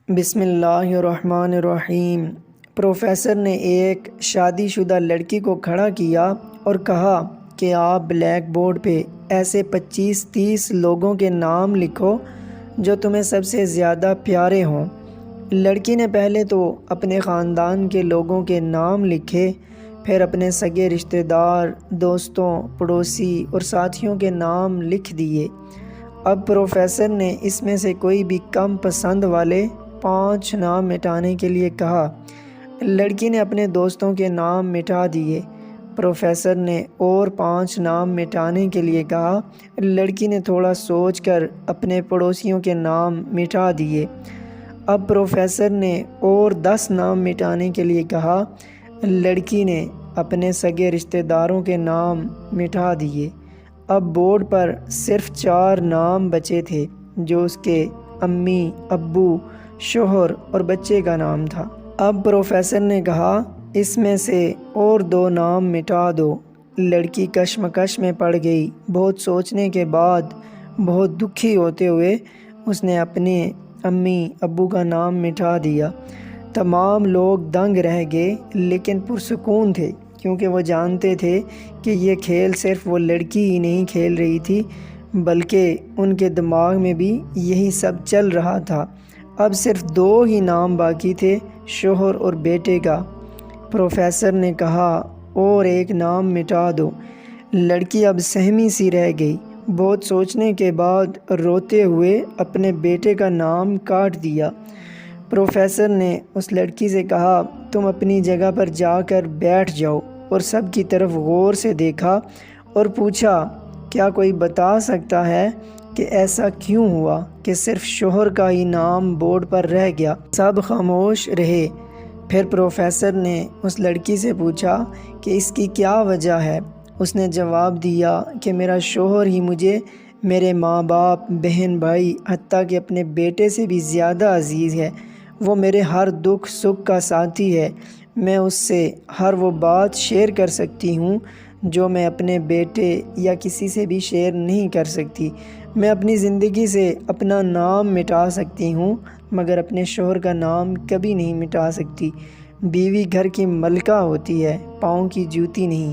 بسم اللہ الرحمن الرحیم۔ پروفیسر نے ایک شادی شدہ لڑکی کو کھڑا کیا اور کہا کہ آپ بلیک بورڈ پہ ایسے 25-30 لوگوں کے نام لکھو جو تمہیں سب سے زیادہ پیارے ہوں۔ لڑکی نے پہلے تو اپنے خاندان کے لوگوں کے نام لکھے، پھر اپنے سگے رشتہ دار، دوستوں، پڑوسی اور ساتھیوں کے نام لکھ دیے۔ اب پروفیسر نے اس میں سے کوئی بھی کم پسند والے 5 نام مٹانے کے لیے کہا۔ لڑکی نے اپنے دوستوں کے نام مٹا دیے۔ پروفیسر نے اور 5 نام مٹانے کے لیے کہا۔ لڑکی نے تھوڑا سوچ کر اپنے پڑوسیوں کے نام مٹا دیے۔ اب پروفیسر نے اور 10 نام مٹانے کے لیے کہا۔ لڑکی نے اپنے سگے رشتہ داروں کے نام مٹا دیے۔ اب بورڈ پر صرف 4 نام بچے تھے جو اس کے امی، ابو، شوہر اور بچے کا نام تھا۔ اب پروفیسر نے کہا اس میں سے اور 2 نام مٹا دو۔ لڑکی کشمکش میں پڑ گئی۔ بہت سوچنے کے بعد، بہت دکھی ہوتے ہوئے اس نے اپنے امی ابو کا نام مٹا دیا۔ تمام لوگ دنگ رہ گئے لیکن پرسکون تھے، کیونکہ وہ جانتے تھے کہ یہ کھیل صرف وہ لڑکی ہی نہیں کھیل رہی تھی بلکہ ان کے دماغ میں بھی یہی سب چل رہا تھا۔ اب صرف 2 ہی نام باقی تھے، شوہر اور بیٹے کا۔ پروفیسر نے کہا اور 1 نام مٹا دو۔ لڑکی اب سہمی سی رہ گئی۔ بہت سوچنے کے بعد روتے ہوئے اپنے بیٹے کا نام کاٹ دیا۔ پروفیسر نے اس لڑکی سے کہا تم اپنی جگہ پر جا کر بیٹھ جاؤ، اور سب کی طرف غور سے دیکھا اور پوچھا کیا کوئی بتا سکتا ہے کہ ایسا کیوں ہوا کہ صرف شوہر کا ہی نام بورڈ پر رہ گیا؟ سب خاموش رہے۔ پھر پروفیسر نے اس لڑکی سے پوچھا کہ اس کی کیا وجہ ہے؟ اس نے جواب دیا کہ میرا شوہر ہی مجھے میرے ماں باپ، بہن بھائی، حتیٰ کہ اپنے بیٹے سے بھی زیادہ عزیز ہے۔ وہ میرے ہر دکھ سکھ کا ساتھی ہے۔ میں اس سے ہر وہ بات شیئر کر سکتی ہوں جو میں اپنے بیٹے یا کسی سے بھی شیئر نہیں کر سکتی۔ میں اپنی زندگی سے اپنا نام مٹا سکتی ہوں مگر اپنے شوہر کا نام کبھی نہیں مٹا سکتی۔ بیوی گھر کی ملکہ ہوتی ہے، پاؤں کی جوتی نہیں۔